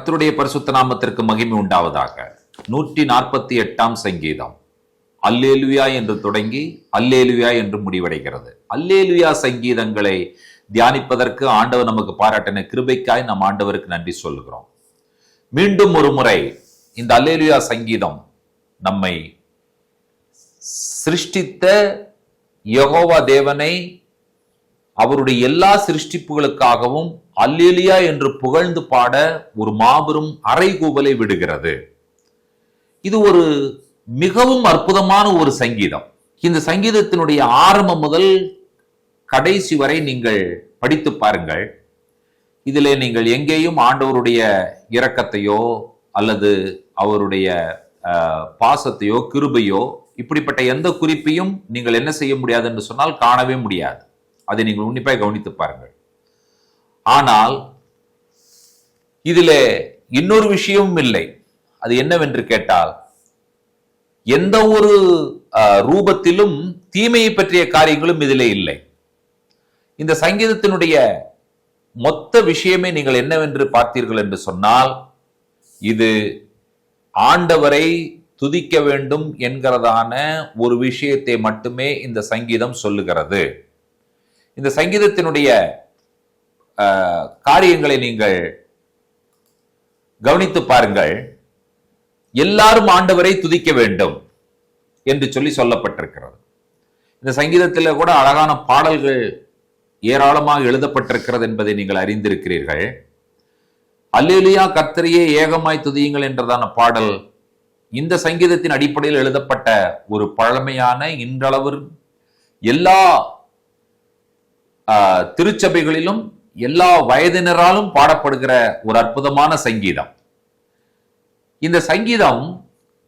கர்த்தருடைய பரிசுத்த நாமத்திற்கு மகிமை உண்டாவதாக. 148ஆம் சங்கீதம் அல்லேலுயா என்று தொடங்கி அல்லேலுயா என்று முடிவடைகிறது. அல்லேலுயா சங்கீதங்களை தியானிப்பதற்கு ஆண்டவர் நமக்கு பாராட்டின கிருபைக்காய் நம் ஆண்டவருக்கு நன்றி சொல்லுகிறோம். மீண்டும் ஒரு முறை இந்த அல்லேலுயா சங்கீதம் நம்மை சிருஷ்டித்த யெகோவா தேவனை அவருடைய எல்லா சிருஷ்டிப்புகளுக்காகவும் அல்லேலுயா என்று புகழ்ந்து பாட ஒரு மாபெரும் அறைகூவலை விடுகிறது. இது ஒரு மிகவும் அற்புதமான ஒரு சங்கீதம். இந்த சங்கீதத்தினுடைய ஆரம்பம் முதல் கடைசி வரை நீங்கள் படித்து பாருங்கள். இதிலே நீங்கள் எங்கேயும் ஆண்டவருடைய இரக்கத்தையோ அல்லது அவருடைய பாசத்தையோ கிருபையோ இப்படிப்பட்ட எந்த குறிப்பையும் நீங்கள் என்ன செய்ய முடியாது என்று சொன்னால் காணவே முடியாது. அதை நீங்கள் உன்னிப்பாய் கவனித்து பாருங்கள். ஆனால் இதிலே இன்னொரு விஷயமும் இல்லை. அது என்னவென்று கேட்டால், எந்த ஒரு ரூபத்திலும் தீமையை பற்றிய காரியங்களும் இதிலே இல்லை. இந்த சங்கீதத்தினுடைய மொத்த விஷயமே நீங்கள் என்னவென்று பார்த்தீர்கள் என்று சொன்னால், இது ஆண்டவரை துதிக்க வேண்டும் என்கிறதான ஒரு விஷயத்தை மட்டுமே இந்த சங்கீதம் சொல்லுகிறது. இந்த சங்கீதத்தினுடைய காரியங்களை நீங்கள் கவனித்து பாருங்கள். எல்லாரும் ஆண்டவரை துதிக்க வேண்டும் என்று சொல்லப்பட்டிருக்கிறது. இந்த சங்கீதத்தில் கூட அழகான பாடல்கள் ஏராளமாக எழுதப்பட்டிருக்கிறது என்பதை நீங்கள் அறிந்திருக்கிறீர்கள். அல்லேலுயா கர்த்தரையே ஏகமாய் துதியுங்கள் என்றதான பாடல் இந்த சங்கீதத்தின் அடிப்படையில் எழுதப்பட்ட ஒரு பழமையான, இன்றளவு எல்லா திருச்சபைகளிலும் எல்லா வயதினராலும் பாடப்படுகிற ஒரு அற்புதமான சங்கீதம். இந்த சங்கீதம்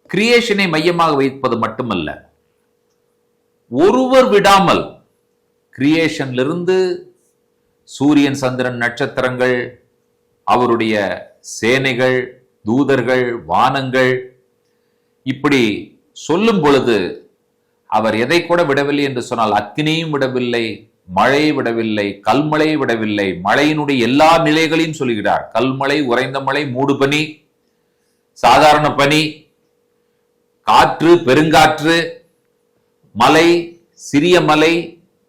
கிரியேஷனை மையமாக வைப்பது மட்டுமல்ல, ஒருவர் விடாமல் கிரியேஷனிலிருந்து சூரியன், சந்திரன், நட்சத்திரங்கள், அவருடைய சேனைகள், தூதர்கள், வானங்கள், இப்படி சொல்லும் பொழுது அவர் எதை கூட விடவில்லை என்று சொன்னால், அக்கினியும் விடவில்லை, மழையை விடவில்லை, கல்மழையை விடவில்லை, மழையினுடைய எல்லா நிலைகளையும் சொல்கிறார். கல்மழை, உறைந்த மழை, மூடு பனி, சாதாரண பனி, காற்று, பெருங்காற்று, மலை, சிறிய மலை,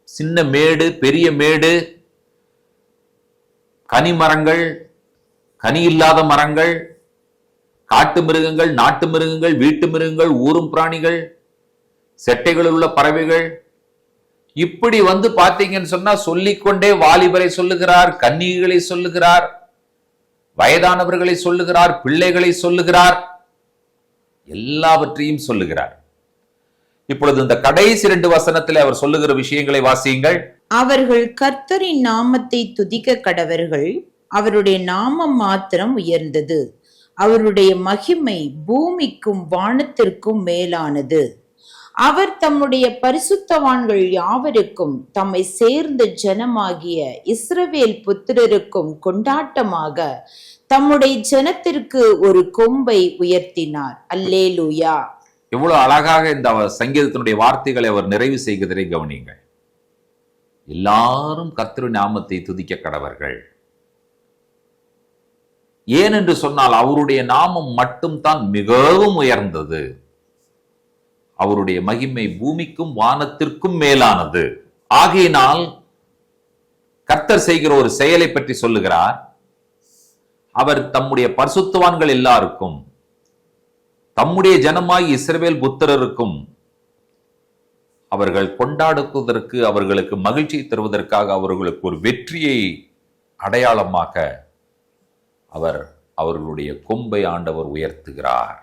சின்ன மேடு, பெரிய மேடு, கனிமரங்கள், கனி இல்லாத மரங்கள், காட்டு மிருகங்கள், நாட்டு மிருகங்கள், வீட்டு மிருகங்கள், ஊரும் பிராணிகள், செட்டைகளில் உள்ள பறவைகள், இப்படி பார்த்தீங்கன்னு சொன்னா சொல்லிக்கொண்டே வாலிபரை சொல்லுகிறார், கன்னிகளை சொல்லுகிறார், வயதானவர்களை சொல்லுகிறார், பிள்ளைகளை சொல்லுகிறார், எல்லாவற்றையும் சொல்லுகிறார். இப்பொழுது இந்த கடைசி 2 வசனத்தில் அவர் சொல்லுகிற விஷயங்களை வாசியுங்கள். அவர்கள் கர்த்தரின் நாமத்தை துதிக்க கடவர்கள், அவருடைய நாமம் மாத்திரம் உயர்ந்தது, அவருடைய மகிமை பூமிக்கும் வானத்திற்கும் மேலானது. அவர் தம்முடைய பரிசுத்தவான்கள் யாவருக்கும் தம்மை சேர்ந்த ஜனமாகிய இஸ்ரவேல் புத்திரருக்கும் கொண்டாட்டமாக தம்முடைய ஜனத்திற்கு ஒரு கொம்பை உயர்த்தினார். அல்லேலூயா. எவ்வளவு அழகாக இந்த சங்கீதத்தினுடைய வார்த்தைகளை அவர் நிறைவு செய்கிறதை கவனியுங்கள். எல்லாரும் கர்த்தருடைய நாமத்தை துதிக்க கடவர்கள். ஏனென்று சொன்னால் அவருடைய நாமம் மட்டும்தான் மிகவும் உயர்ந்தது. அவருடைய மகிமை பூமிக்கும் வானத்திற்கும் மேலானது. ஆகையினால் கர்த்தர் செய்கிற ஒரு செயலை பற்றி சொல்லுகிறார். அவர் தம்முடைய பரிசுத்தவான்கள் எல்லாருக்கும், தம்முடைய ஜனமாய் இஸ்ரவேல் புத்திரருக்கும் அவர்கள் கொண்டாடுவதற்கு, அவர்களுக்கு மகிழ்ச்சி தருவதற்காக, அவர்களுக்கு ஒரு வெற்றியை அடையாளமாக அவர் அவர்களுடைய கொம்பை ஆண்டவர் உயர்த்துகிறார்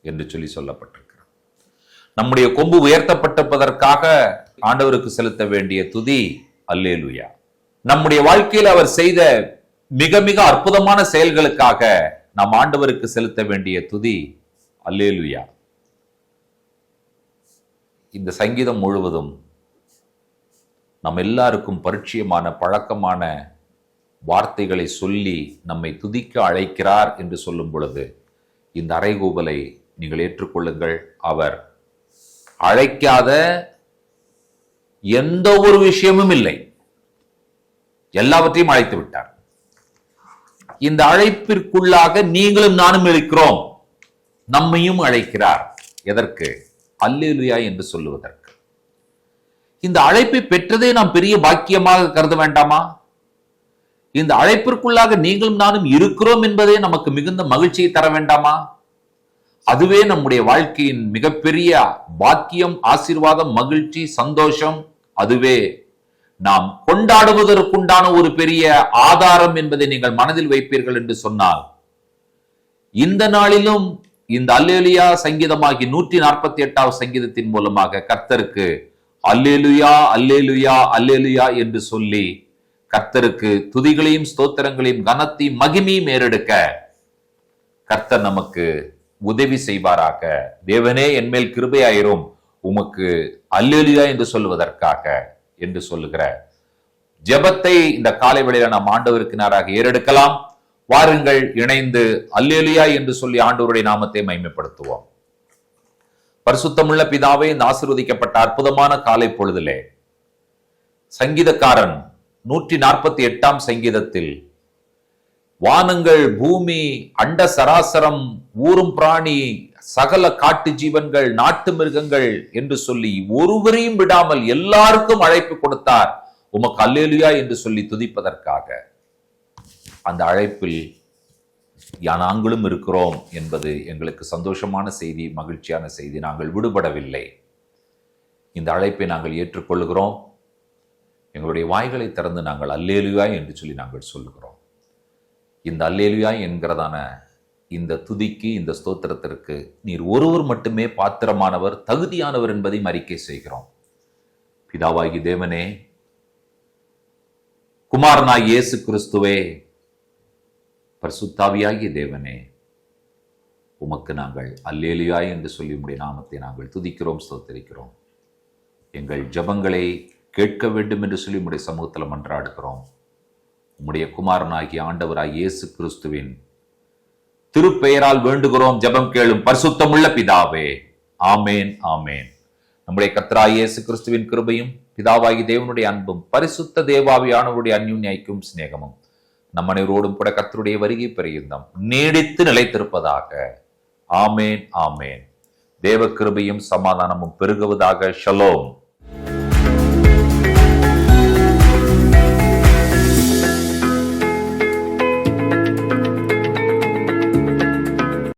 என்று சொல்லப்பட்டிருக்கிறார். நம்முடைய கொம்பு உயர்த்தப்பட்டிருப்பதற்காக ஆண்டவருக்கு செலுத்த வேண்டிய துதி அல்லேலுயா. நம்முடைய வாழ்க்கையில் அவர் செய்த மிக மிக அற்புதமான செயல்களுக்காக நாம் ஆண்டவருக்கு செலுத்த வேண்டிய துதி அல்லேலுயா. இந்த சங்கீதம் முழுவதும் நம் எல்லாருக்கும் பரிச்சயமான, பழக்கமான வார்த்தைகளை சொல்லி நம்மை துதிக்க அழைக்கிறார் என்று சொல்லும் பொழுது இந்த அறைகூவலை நீங்கள் ஏற்றுக்கொள்ளுங்கள். அவர் அழைக்காத எந்த ஒரு விஷயமும் இல்லை, எல்லாவற்றையும் அழைத்து விட்டார். இந்த அழைப்பிற்குள்ளாக நீங்களும் நானும் இருக்கிறோம். நம்மையும் அழைக்கிறார். எதற்கு? அல்லேலூயா என்று சொல்லுவதற்கு. இந்த அழைப்பை பெற்றதே நாம் பெரிய பாக்கியமாக கருத வேண்டாமா? இந்த அழைப்பிற்குள்ளாக நீங்களும் நானும் இருக்கிறோம் என்பதே நமக்கு மிகுந்த மகிழ்ச்சியை தர வேண்டாமா? அதுவே நம்முடைய வாழ்க்கையின் மிகப்பெரிய பாக்கியம், ஆசீர்வாதம், மகிழ்ச்சி, சந்தோஷம். அதுவே நாம் கொண்டாடுவதற்குண்டான ஒரு பெரிய ஆதாரம் என்பதை நீங்கள் மனதில் வைப்பீர்கள் என்று சொன்னால், இந்த நாளிலும் இந்த அல்லேலூயா சங்கீதமாகி 148வது சங்கீதத்தின் மூலமாக கர்த்தருக்கு அல்லேலூயா அல்லேலூயா அல்லேலூயா என்று சொல்லி கர்த்தருக்கு துதிகளையும் ஸ்தோத்திரங்களையும் கனத்தையும் மகிமையும் ஏறெடுக்க கர்த்தர் நமக்கு உதவி செய்வாராக. தேவனே என்மேல் கிருபையாயிரும் உமக்கு அல்லேலூயா என்று சொல்லுவதற்காக என்று சொல்லுகிற ஜெபத்தை இந்த காலை வேளையில நாம் ஆண்டவருக்கு நேராக ஏறெடுக்கலாம். வாருங்கள், இணைந்து அல்லேலூயா என்று சொல்லி ஆண்டவருடைய நாமத்தை மகிமைப்படுத்துவோம். பரிசுத்தமுள்ள பிதாவே, இந்த ஆசீர்வதிக்கப்பட்ட அற்புதமான காலை பொழுதிலே சங்கீதக்காரன் 148ஆம் சங்கீதத்தில் வானங்கள், பூமி, அண்ட சராசரம், ஊரும் பிராணி, சகல காட்டு ஜீவன்கள், நாட்டு மிருகங்கள் என்று சொல்லி ஒருவரையும் விடாமல் எல்லாருக்கும் அழைப்பு கொடுத்தார் உமக்கு அல்லேலூயா என்று சொல்லி துதிப்பதற்காக. அந்த அழைப்பில் நாங்களும் இருக்கிறோம் என்பது எங்களுக்கு சந்தோஷமான செய்தி, மகிழ்ச்சியான செய்தி. நாங்கள் விடுபடவில்லை. இந்த அழைப்பை நாங்கள் ஏற்றுக்கொள்கிறோம். எங்களுடைய வாய்களை திறந்து நாங்கள் அல்லேலூயா என்று சொல்லி நாங்கள் சொல்லுகிறோம். இந்த அல்லேலூயா என்கிறதான இந்த துதிக்கு, இந்த ஸ்தோத்திரத்திற்கு நீர் ஒருவர் மட்டுமே பாத்திரமானவர், தகுதியானவர் என்பதை அறிக்கை செய்கிறோம். பிதாவாகி தேவனே, குமாரனாய் இயேசு கிறிஸ்துவே, பரிசுத்தாவியாகிய தேவனே, உமக்கு நாங்கள் அல்லேலூயா என்று சொல்லி உம்முடைய நாமத்தை நாங்கள் துதிக்கிறோம், ஸ்தோத்திரிக்கிறோம். எங்கள் ஜெபங்களை கேட்க வேண்டும் என்று சொல்லி உம்முடைய சமூகத்தில் மன்றாடுகிறோம். உம்முடைய குமாரனாகிய ஆண்டவராய் இயேசு கிறிஸ்துவின் திருப்பெயரால் வேண்டுகிறோம், ஜெபம் கேளும் பரிசுத்தமுள்ள பிதாவே. ஆமேன், ஆமேன். நம்முடைய கர்த்தராகிய இயேசு கிறிஸ்துவின் கிருபையும் பிதாவாகி தேவனுடைய அன்பும் பரிசுத்த தேவாவியானவருடைய அந்யோன்ய ஐக்கியமும் சிநேகமும் நம் அனைவரோடும் கூட கர்த்தருடைய வருகை பரியந்தம் நீடித்து நிலைத்திருப்பதாக. ஆமேன், ஆமேன். தேவ கிருபையும் சமாதானமும் பெருகுவதாக. ஷலோம்.